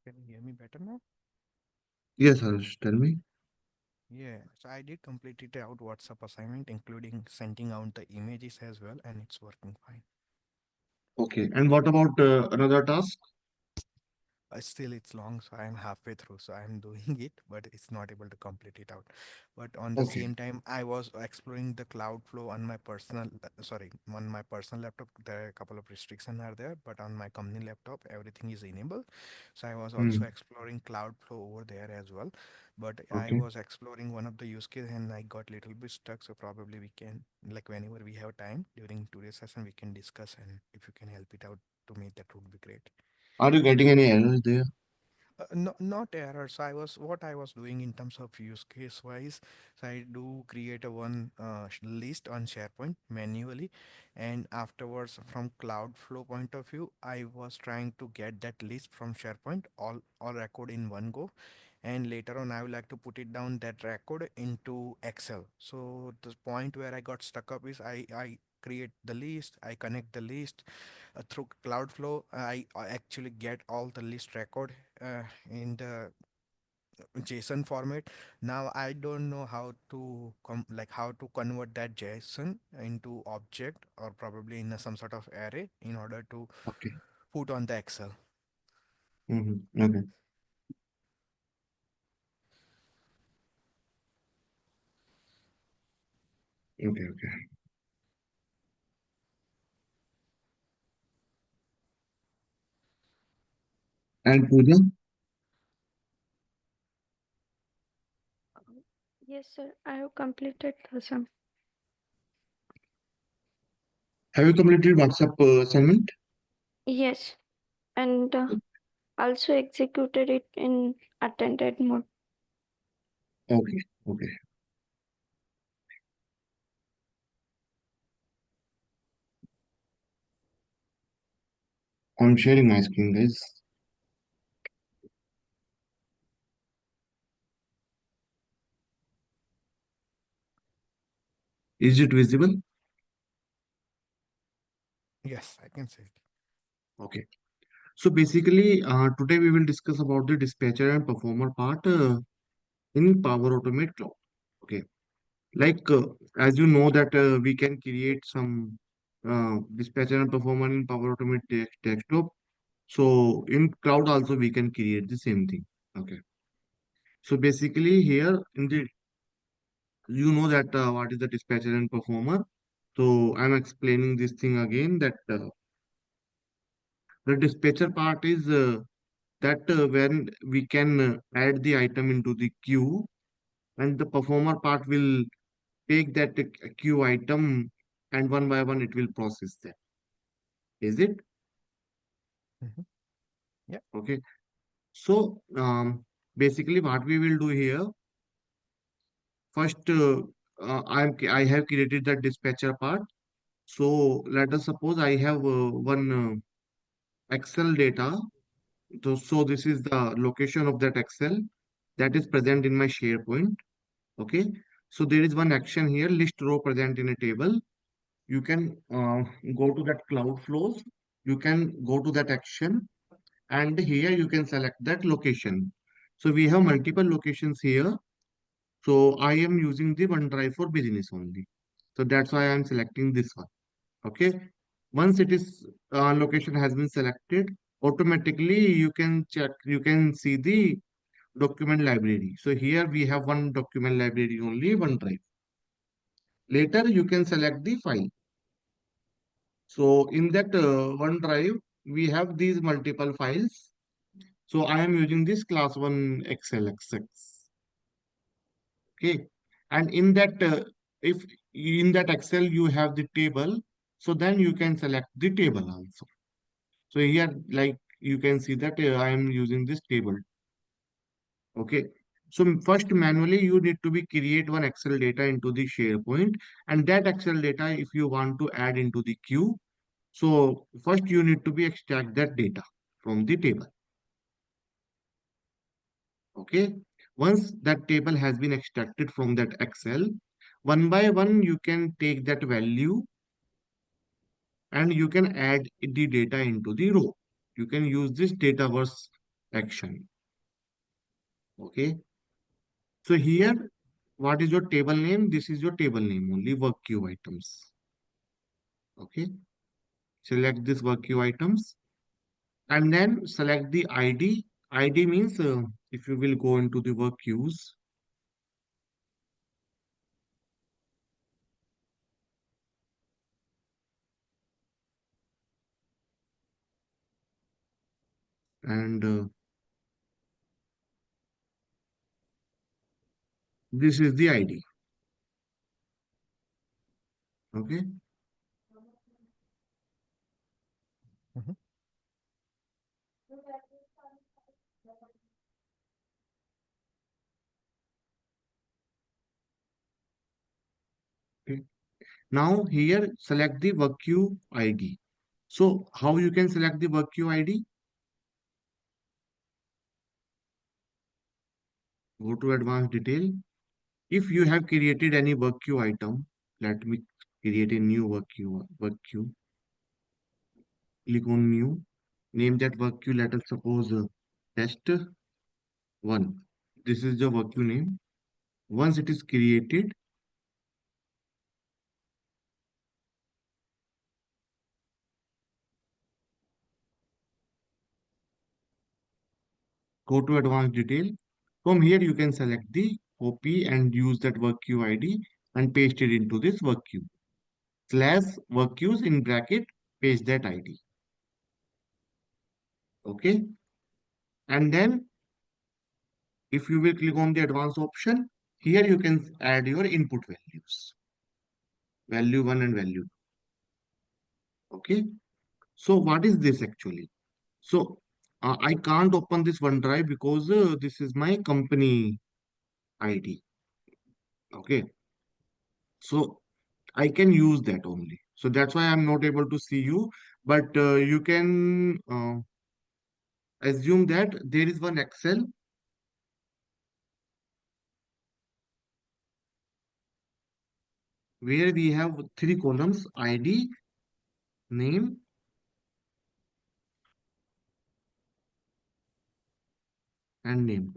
Can you hear me better now? Yes, Harsh, tell me. Yeah, so I did complete it out WhatsApp assignment, including sending out the images as well, and it's working fine. Okay. And what about another task? Still, it's long, so I'm halfway through. So I'm doing it, but it's not able to complete it out. But on the Okay. same time, I was exploring the cloud flow on my personal, on my personal laptop. There are a couple of restrictions are there, but on my company laptop, everything is enabled. So I was also Hmm. exploring cloud flow over there as well. But I Okay. was exploring one of the use case and I got little bit stuck. So probably we can, like whenever we have time during today's session, we can discuss and if you can help it out to me, that would be great. Are you getting any errors there? No, not errors. What I was doing in terms of use case wise. So I do create a one list on SharePoint manually, and afterwards from Cloudflow point of view, I was trying to get that list from SharePoint all record in one go, and later on I would like to put it down that record into Excel. So the point where I got stuck up is I create the list, I connect the list through Cloudflow. I actually get all the list record in the JSON format. Now I don't know how to how to convert that JSON into object or probably in some sort of array in order to Okay. put on the Excel. Okay. Okay. Okay. And Pooja, Yes, sir. I have completed some. have you completed WhatsApp assignment? Yes, and also executed it in attended mode. Okay. Okay. I'm sharing my screen, guys. Is it visible? Yes, I can say it. Okay. So basically, today we will discuss about the dispatcher and performer part in Power Automate Cloud. Okay. Like, as you know that we can create some dispatcher and performer in Power Automate desktop. So in cloud also we can create the same thing. Okay. So basically here in the you know that what is the dispatcher and performer. So I'm explaining this thing again that the dispatcher part is that when we can add the item into the queue, and the performer part will take that queue item and one by one it will process that. Is it? Hmm. Yeah. Okay. So basically what we will do here, first I have created the dispatcher part. So let us suppose I have one Excel data. So this is the location of that Excel that is present in my SharePoint. Okay. So there is one action here, list row present in a table. You can go to that cloud flows. You can go to that action and here you can select that location. So we have multiple locations here. So I am using the OneDrive for business only. So that's why I'm selecting this one. Okay. Once it is location has been selected, automatically you can check, you can see the document library. So here we have one document library only, OneDrive. Later you can select the file. So in that OneDrive, we have these multiple files. So I am using this class 1 XLXX. Okay. And in that, if in that Excel you have the table, so then you can select the table also. So here, like you can see that I am using this table. Okay. So first manually you need to be create one Excel data into the SharePoint, and that Excel data if you want to add into the queue. So first you need to be extract that data from the table. Okay. Once that table has been extracted from that Excel, one by one you can take that value and you can add the data into the row. You can use this data verse. action. Okay. So here, what is your table name? This is your table name only, work queue items. Okay. Select this work queue items and then select the ID. ID means if you will go into the work queues and this is the ID. Okay. Mhm. Okay. Now here select the work queue ID. So how you can select the work queue ID? Go to advanced detail. If you have created any work queue item, let me create a new work queue. Work queue. Click on new. Name that work queue. Let us suppose test one. This is the work queue name. Once it is created, go to advanced detail. From here, you can select the copy and use that work queue ID and paste it into this work queue. Slash work queues in bracket, paste that ID. Okay. And then if you will click on the advanced option, here you can add your input values, value 1 and value 2. Okay. So what is this actually? So I can't open this OneDrive because this is my company ID. Okay. So I can use that only. So that's why I'm not able to see you. But you can assume that there is one Excel where we have three columns: ID, name, and name.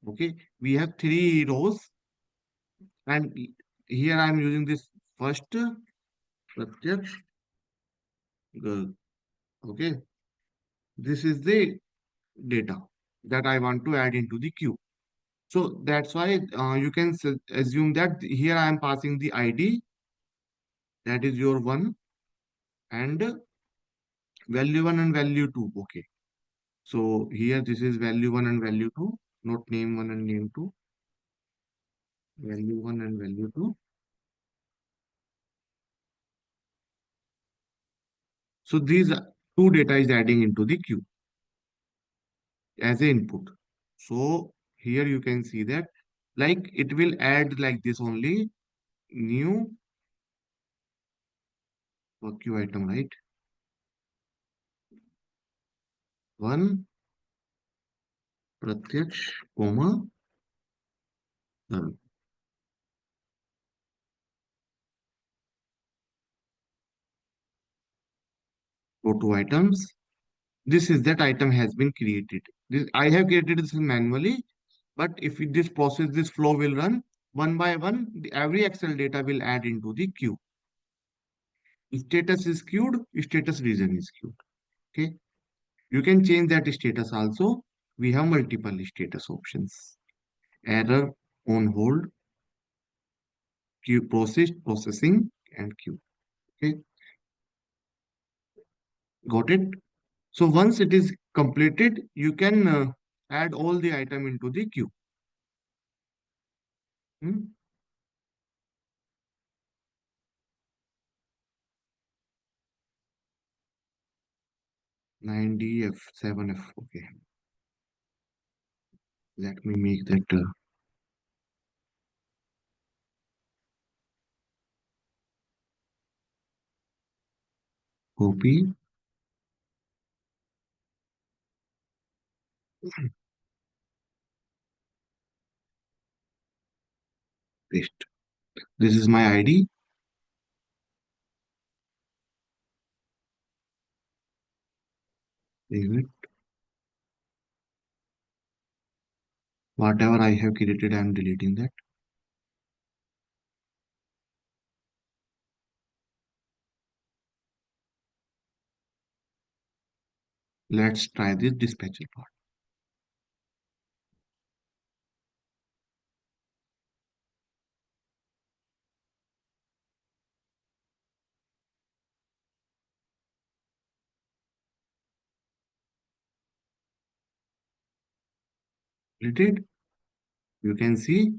Okay, we have three rows, and here I'm using this first Pratyaksh girl. Okay, this is the data that I want to add into the queue. So that's why you can assume that here I am passing the ID, that is your one, and value one and value two. Okay, so here this is value one and value two, not name one and name two, value one and value two. So these two data is adding into the queue as a input. So here you can see that like it will add like this only, new work queue item, right? One Pratyaksh, comma, done. Go to items. This is that item has been created. This I have created this manually, but if this process, this flow will run one by one, every Excel data will add into the queue. Status is queued, status region is queued. Okay. You can change that status also. We have multiple status options. Error, on hold, queue processed, processing, and queue. Okay, got it? So once it is completed, you can add all the item into the queue. Hmm? 9DF, 7F. Okay, let me make that copy, paste. This is my ID. Save it. Whatever I have created, I am deleting that. Let's try this dispatcher part. Deleted. You can see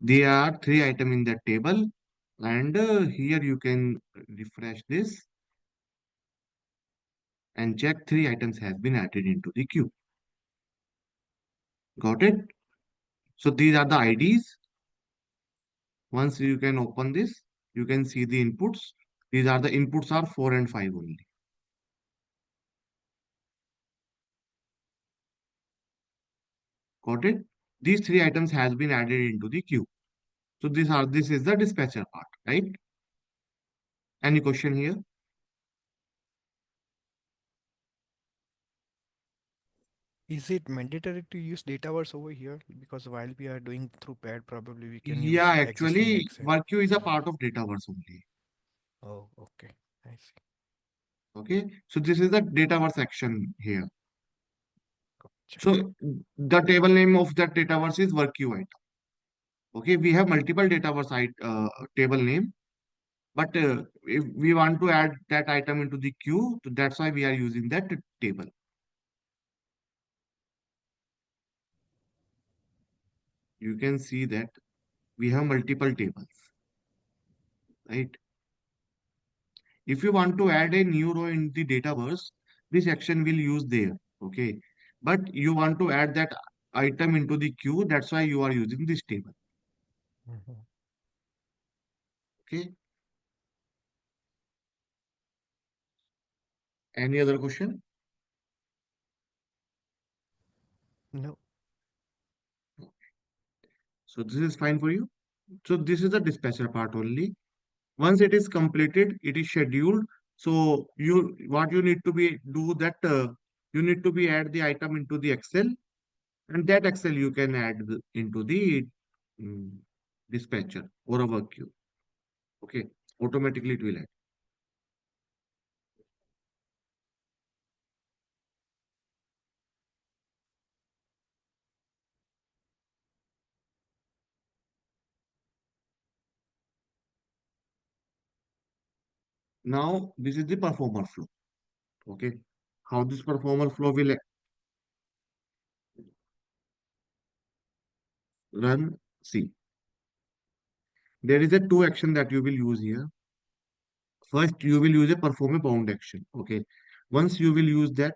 there are three items in that table, and here you can refresh this and check three items has been added into the queue. Got it? So these are the IDs. Once you can open this, you can see the inputs. These are the inputs are 4 and 5 only. Got it? These three items has been added into the queue. So this is the dispatcher part, right? Any question here? Is it mandatory to use Dataverse over here? Because while we are doing through pad, probably we can Yeah, use existing actually, Excel. work queue is a part of Dataverse only. Oh, okay. I see. Okay, so this is the Dataverse section here. Gotcha. So the table name of that Dataverse is work queue item. Okay, we have multiple table name, but if we want to add that item into the queue, so that's why we are using that table. You can see that we have multiple tables, right? If you want to add a new row in the Dataverse, this action will use there. Okay, but you want to add that item into the queue, that's why you are using this table. Mhm. Okay, any other question? No. So this is fine for you. So this is the dispatcher part only. Once it is completed, it is scheduled. So what you need to be do that you need to be add the item into the Excel, and that Excel you can add into the mm, dispatcher or a work queue. Okay, automatically it will add. Now this is the performer flow. Okay, how this performer flow will run? See, there is a two action that you will use here. First, you will use a perform a bound action. Okay, once you will use that,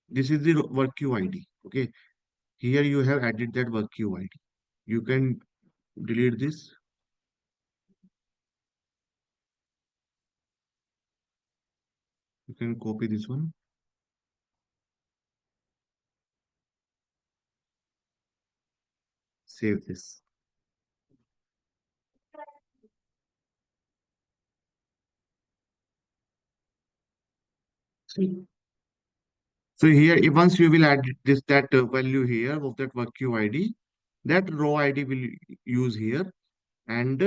this is the work queue ID. Okay, here you have added that work queue ID. You can delete this. You can copy this one, save this. See. So here, once you will add this that value here of that work queue ID, that row ID will use here, and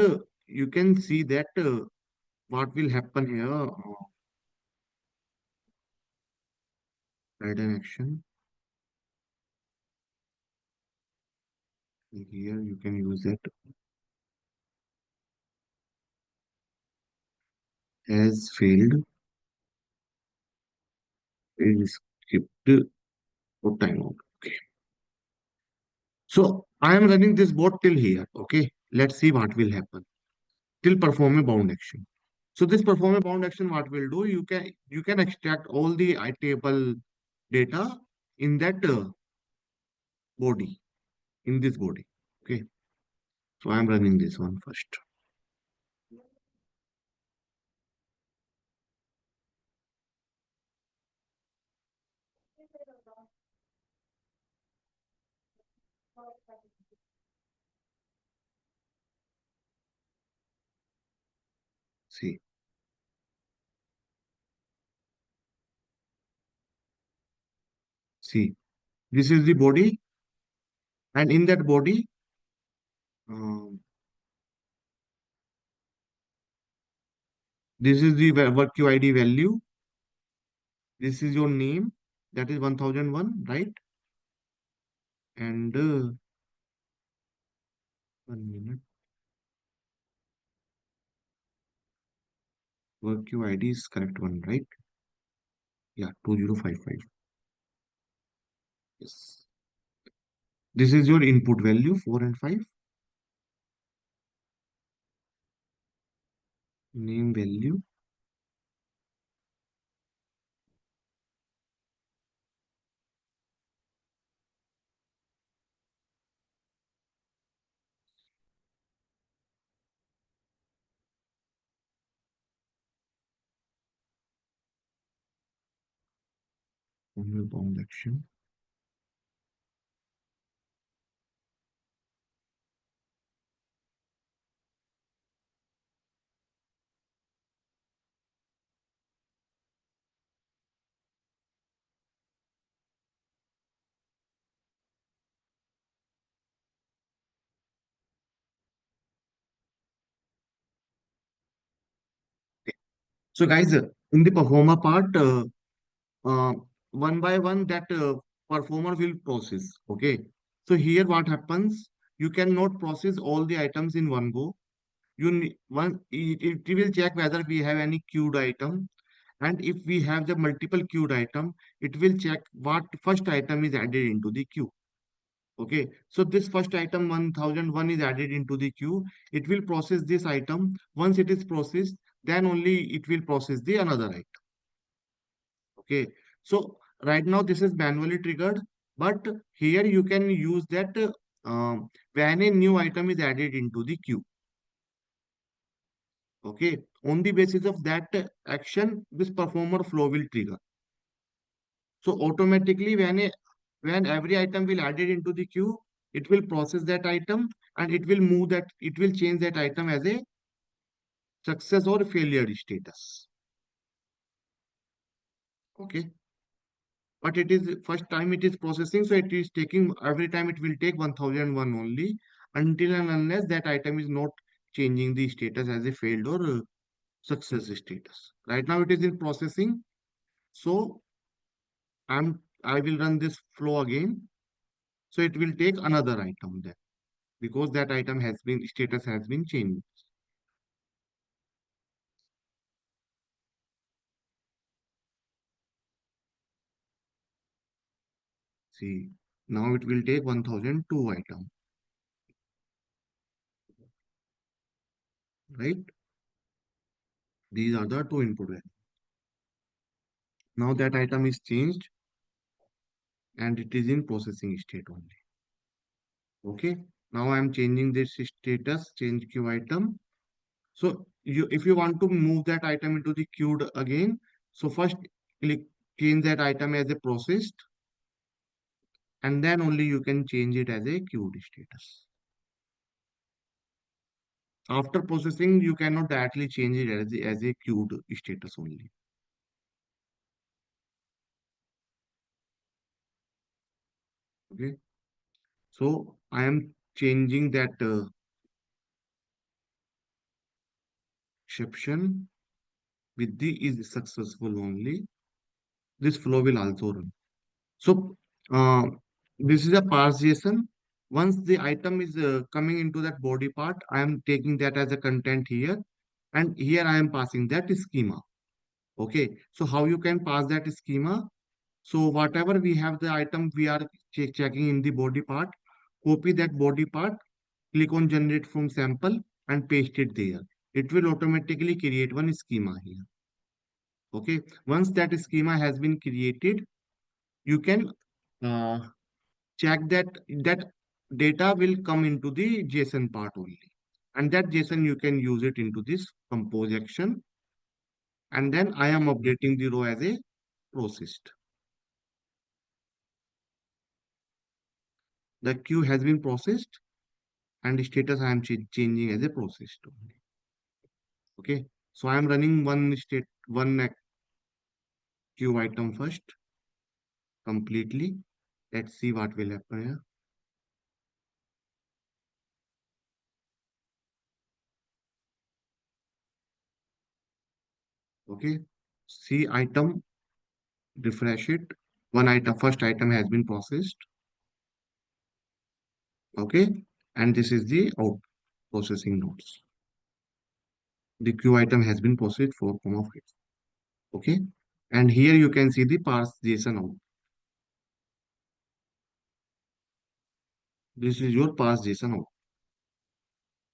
you can see that what will happen here. Add an action here. You can use that as failed is skipped or timeout. Okay. So I am running this bot till here. Okay. Let's see what will happen till perform a bound action. So this perform a bound action, what will do? You can extract all the table data in that body in this body. Okay. So I'm running this one first. See, see. This is the body. And in that body, um, this is the work queue ID value. This is your name. That is 1001, right? And 1 minute. Work queue ID is correct one, right? Yeah, 2055. Yes. This is your input value, 4 and 5. Name value. Only bound action. So guys, in the performer part, uh, one by one that performer will process. Okay. So here what happens? You cannot process all the items in one go. It will check whether we have any queued item, and if we have the multiple queued item, it will check what first item is added into the queue. Okay, so this first item 1001 is added into the queue. It will process this item. Once it is processed, then only it will process the another item. Okay, so right now this is manually triggered, but here you can use that when a new item is added into the queue. Okay, on the basis of that action, this performer flow will trigger. So automatically when every item will added into the queue, it will process that item and it will change that item as a success or failure status. Okay. But it is first time it is processing, so it is taking every time it will take 1001 only until and unless that item is not changing the status as a failed or success status. Right now it is in processing, so I will run this flow again. So it will take another item then because that item has been status has been changed. See, now it will take 1002 item, right? These are the two input values. Now that item is changed and it is in processing state only. Okay. Now I am changing this status, change queue item. So if you want to move that item into the queued again, so first click change that item as a processed, and then only you can change it as a queued status. After processing, you cannot directly change it as a queued status only. Okay. So I am changing that exception with the is successful only. This flow will also run. So uh, this is a parse JSON. Once the item is coming into that body part, I am taking that as a content here. And here I am passing that schema. Okay. So how you can pass that schema? So whatever we have the item we are checking in the body part, copy that body part, click on generate from sample and paste it there. It will automatically create one schema here. Okay. Once that schema has been created, you can uh, check that data will come into the JSON part only. And that JSON you can use it into this compose action. And then I am updating the row as a processed. The queue has been processed and the status I am changing as a processed only. Okay. So I am running one queue item first completely. Let's see what will happen here. Okay. See item, refresh it. One item, first item has been processed. Okay. And this is the out processing nodes. The queue item has been processed 4, 5. Okay. And here you can see the parse JSON out. This is your parse JSON out.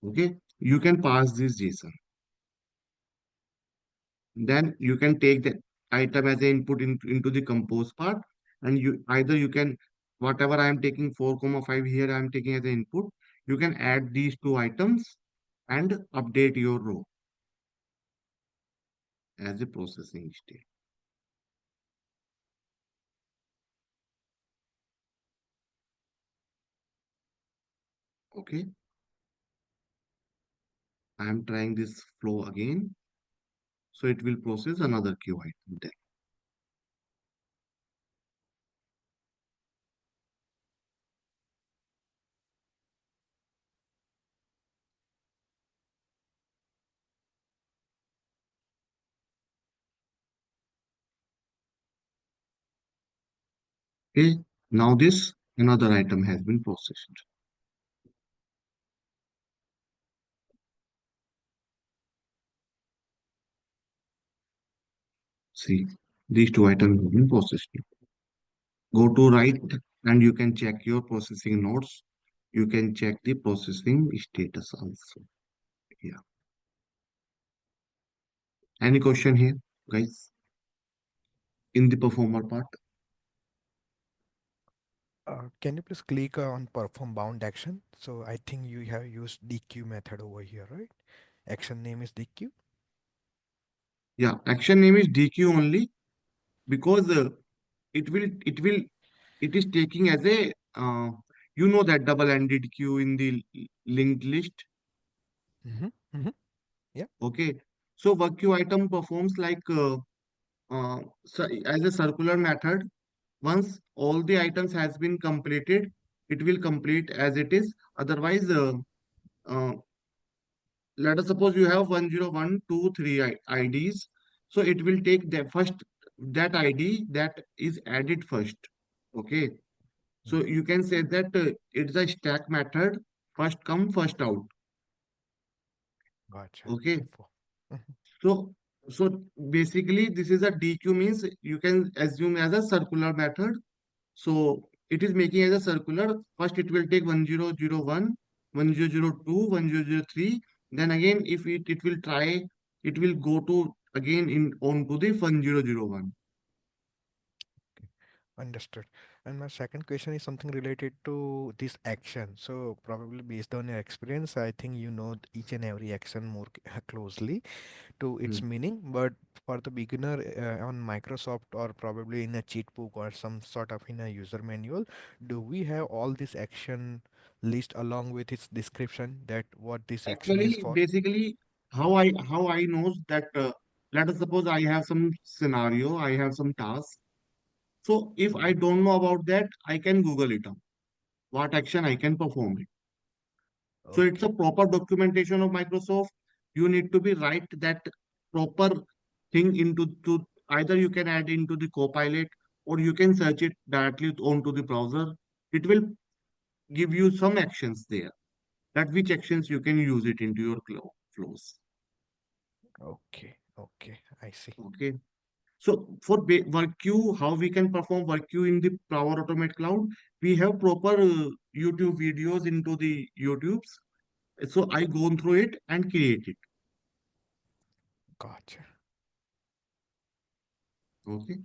Okay. You can pass this JSON. Then you can take the item as an input into the compose part, and you either you can whatever I am taking 4 comma 5 here I am taking as an input, you can add these two items and update your row as a processing state. Okay, I am trying this flow again, so it will process another queue item then. Okay, now this another item has been processed. See, these two items have been processed. Go to right and you can check your processing nodes. You can check the processing status also. Yeah. Any question here, guys? In the performer part? Can you please click on perform bound action? So I think you have used DQ method over here, right? Action name is DQ. Yeah, action name is DQ only because it will it is taking as a you know that double-ended queue in the linked list. Mm-hmm. Mm-hmm. Yeah. Okay. So work queue item performs like as a circular method. Once all the items has been completed, it will complete as it is. Otherwise, uh, let us suppose you have 10123 IDs. So it will take the first that ID that is added first. Okay. So Mm-hmm. you can say that it's a stack method, first come, first out. Gotcha. Okay. Info. Mhm. So so basically this is a DQ means you can assume as a circular method. So it is making as a circular. First, it will take 1001, 1002, 1003. Then again, if it will try, it will go to again in on to the 1001. Okay. Understood. And my second question is something related to this action. So probably based on your experience, I think you know each and every action more closely to its Hmm. meaning. But for the beginner on Microsoft or probably in a cheat book or some sort of in a user manual, do we have all this action list along with its description that what this action is Actually, for? basically, how I knows that let us suppose I have some scenario, I have some task. So if I Mhm. don't know about that, I can Google it up. What action I can perform it. So it's a Okay. proper documentation of Microsoft. You need to be write that proper thing into to either you can add into the Copilot or you can search it directly onto the browser. It will give you some actions there. That which actions you can use it into your flows. Okay. Okay. I see. Okay. So for work queue, how we can perform work queue in the Power Automate Cloud, we have proper YouTube videos into the YouTubes. So I go through it and create it. Gotcha. Okay.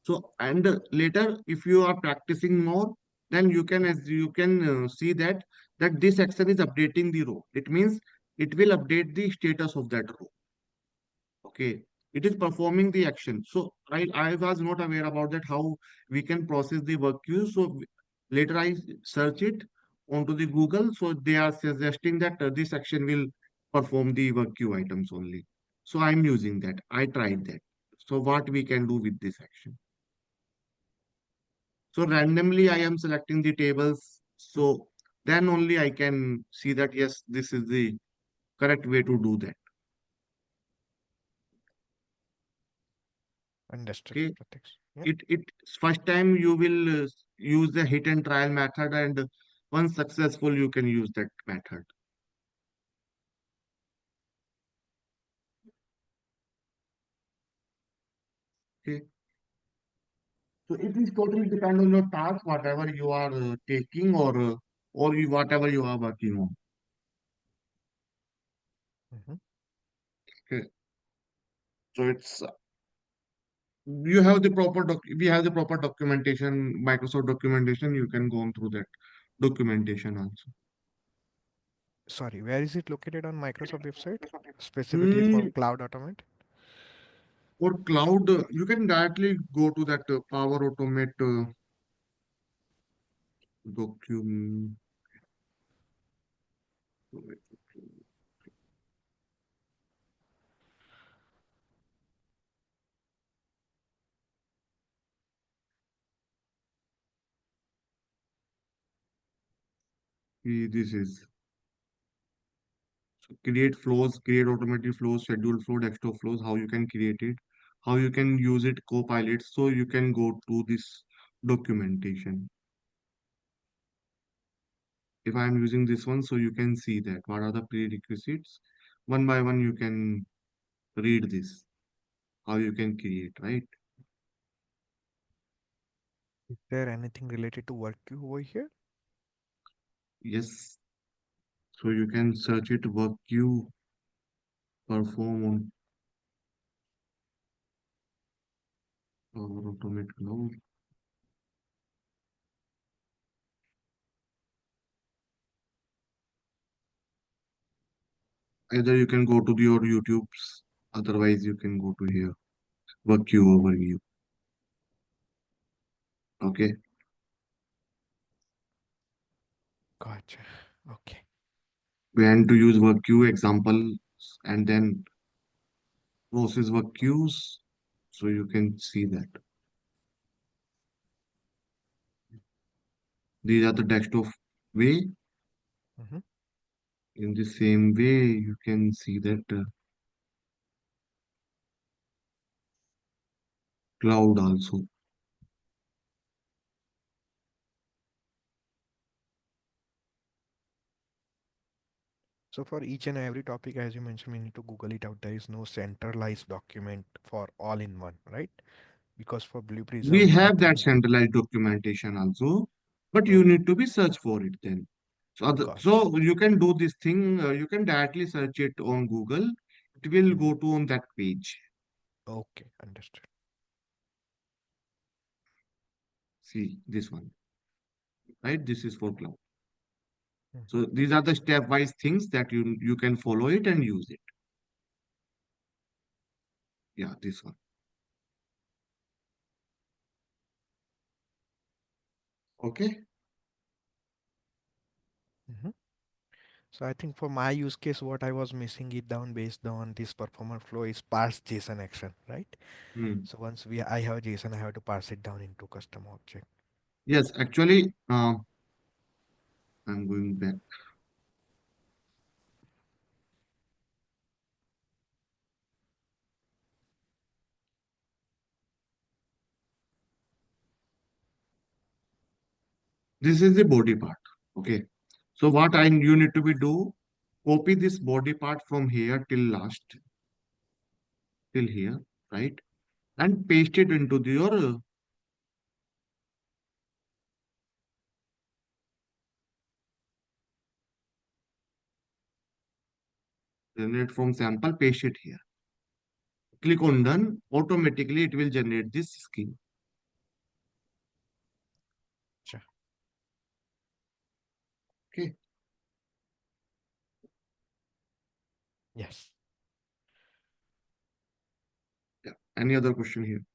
So, and later, if you are practicing more, then you can, as you can see that this action is updating the row. It means it will update the status of that row. Okay, it is performing the action. So I was not aware about that how we can process the work queue. So later I search it onto the Google. So they are suggesting that this action will perform the work queue items only. So I'm using that. I tried that. So what we can do with this action? So randomly I am selecting the tables. So then only I can see that yes, this is the correct way to do that. Understood, Okay. Pratyaksh. Yeah. It first time you will use the hit and trial method, and once successful you can use that method. Okay. So it is totally depend on your task, whatever you are taking, or whatever you are working on. Mm-hmm. Okay. So it's you have the proper we have the proper documentation, Microsoft documentation. You can go on through that documentation also. Sorry, where is it located on Microsoft website? Specifically for Hmm. Cloud Automate? For cloud, you can directly go to that Power Automate document. This is create flows, create automated flows, schedule flow, desktop flows, how you can create it, how you can use it, copilot. So you can go to this documentation. If I am using this one, so you can see that what are the prerequisites. One by one, you can read this, how you can create, right? Is there anything related to work queue over here? Yes. So you can search it, work you perform on Power Automate Cloud. Either you can go to your YouTube's, otherwise you can go to here, work queue overview. Okay. Gotcha. Okay. When to use work queue examples, and then process work queues. So you can see that. These are the desktop way. Mm-hmm. In the same way, you can see that cloud also. So for each and every topic, as you mentioned, we need to Google it out. There is no centralized document for all in one, right? Because for Blue We Prism, I have that think. centralized documentation also, but you Okay, need to be search for it then. gotcha. So you can do this thing. You can directly search it on Google. It will Mhm. go to on that page. Okay, understood. See this one, right? This is for cloud. Mhm. So these are the stepwise things that you can follow it and use it. Yeah, this one. Okay. Mhm. So I think for my use case, what I was missing it down based on this performer flow is parse JSON action, right? Hmm. So once I have a JSON, I have to parse it down into custom object. Yes, actually, I'm going back. This is the body part. Okay. So what you need to be do, copy this body part from here till last, till here, right? And paste it into your generate from sample, paste it here. Click on done. Automatically, it will generate this scheme. Sure. Okay. Yes. Yeah. Any other question here?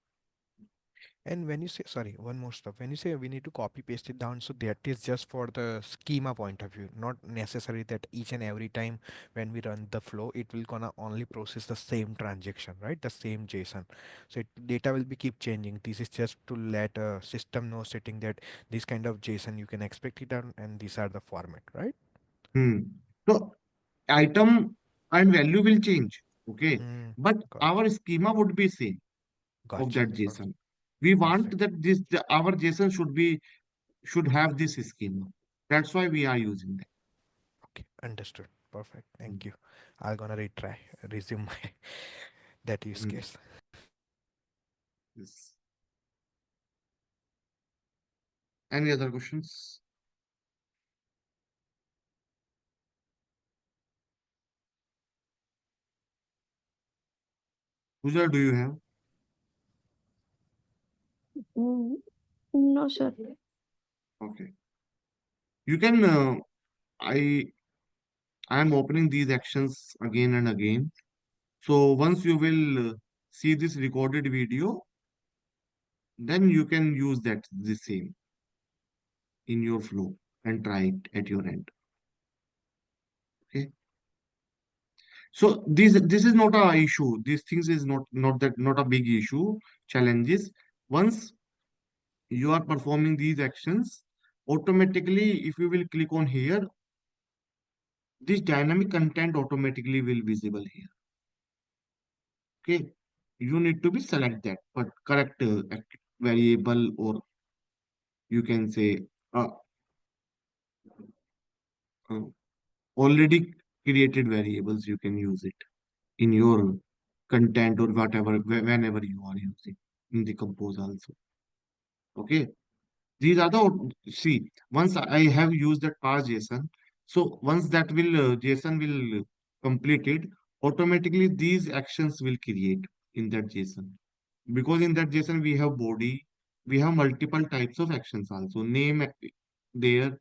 And when you say, sorry, one more stuff. When you say we need to copy paste it down, so that is just for the schema point of view, not necessary that each and every time when we run the flow, it will gonna only process the same transaction, right? The same JSON. So data will be keep changing. This is just to let a system know setting that this kind of JSON you can expect it on, and these are the format, right? Hmm. So item. and value will change. Okay, Mm, but gotcha. our schema would be same of Gotcha. that JSON. We want Perfect. that our JSON should have this schema. That's why we are using that. Okay, understood. Perfect. Mm, Thank you. I'm gonna retry, resume my that use mm, case. yes. Any other questions? Pooja, do you have? Mm, no, sir. Okay. You can. I I am opening these actions again and again. So once you will see this recorded video, then you can use that the same in your flow and try it at your end. Okay. So this is not a issue. These things is not a big issue. Challenges. Once you are performing these actions, automatically, if you will click on here, this dynamic content automatically will visible here. Okay. You need to be select that, but correct variable, or you can say uh, uh, already created variables. You can use it in your content or whatever whenever you are using in the compose also. Okay. These are the, see, once I have used that parse JSON, so once that will JSON will completed, automatically these actions will create in that JSON. Because in that JSON we have body, we have multiple types of actions also. Name there,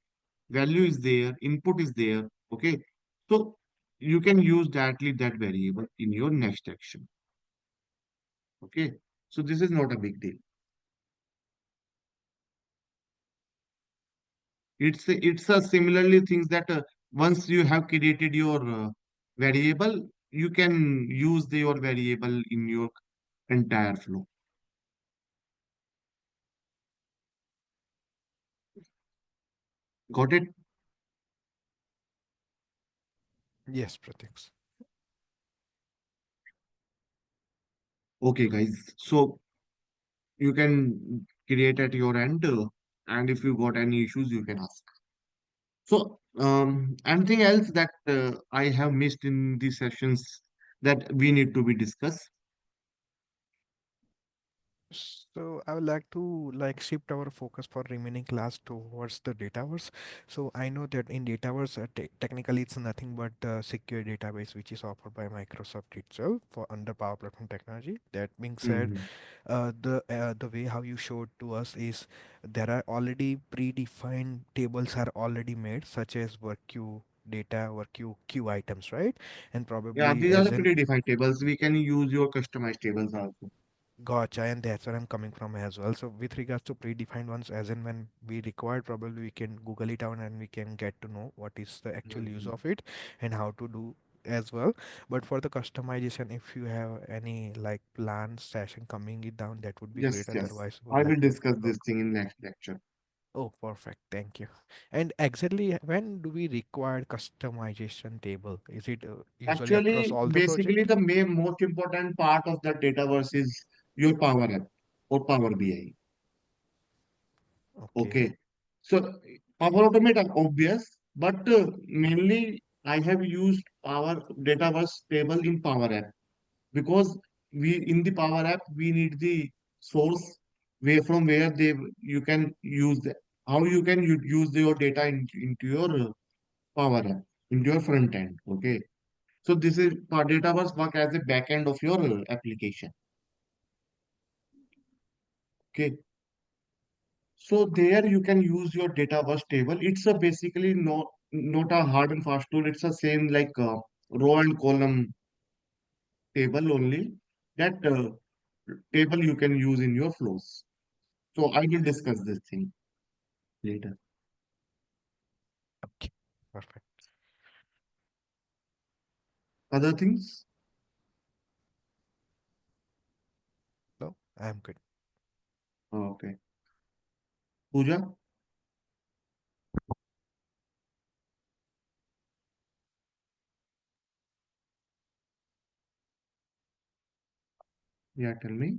value is there, input is there. Okay. So you can use directly that variable in your next action. Okay. So this is not a big deal. It's a similarly things that once you have created your variable, you can use your variable in your entire flow. Got it? Yes, Pratyaksh. Okay, guys. So you can create at your end, and if you got any issues, you can ask. So anything else that I have missed in these sessions that we need to be discussed? So I would like to like shift our focus for remaining class towards the Dataverse. So I know that in Dataverse, technically it's nothing but the secure database which is offered by Microsoft itself for under Power Platform technology. That being said, Mhm. the way how you showed to us is there are already predefined tables are already made, such as work queue data, work queue items, right? And Yeah, probably these are as the in predefined tables. We can use your customized tables also. gotcha, and that's where I'm coming from as well. So with regards to predefined ones, as in when we require, probably we can Google it out and we can get to know what is the actual use Mhm. of it and how to do as well. But for the customization, if you have any like plan session coming it down, that would be Yes, great. yes. Otherwise, would I will like to discuss explore. this thing in next lecture. Oh, perfect. Thank you. And exactly when do we require customization table? Is it usually across Actually, all the basically, project? the most important part of the Dataverse is your Power App or Power BI. Okay. Okay. So, Power Automate are obvious, but mainly I have used Power Dataverse table in Power App because we in the Power App we need the source where from where you can use how you can use your data into your Power App into your front end. Okay. So this is Dataverse work as a backend of your application. Okay. So there you can use your Dataverse table. It's a basically not a hard and fast tool. It's a same like row and column table only. That table you can use in your flows. So I will discuss this thing later. Okay. Perfect. Other things? No, I'm good. Okay. Pooja? Yeah, tell me.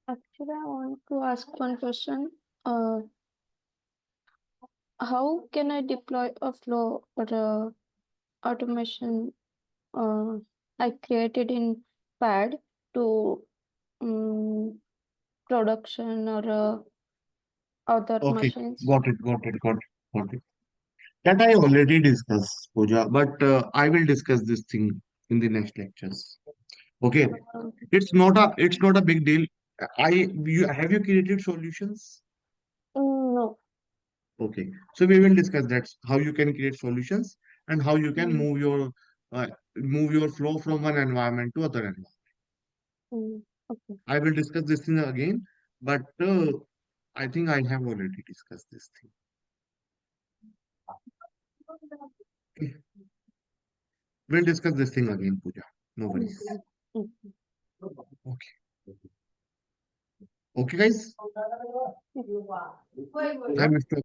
Actually, I want to ask one question. Uh, how can I deploy a flow or a automation uh, I created in pad to um, production or other Okay, machines? got it. That I already discussed, Pooja, but I will discuss this thing in the next lectures. Okay, Uh, it's not a big deal. Have you created solutions? no. Okay, so we will discuss that how you can create solutions and how you can Mm, move your flow from one environment to other environment. okay. I will discuss this thing again, but I think I have already discussed this thing. Okay, we'll discuss this thing again, Pooja. No worries. Mm, mm. Okay, okay, guys. Mm. I'm Yep. Mr.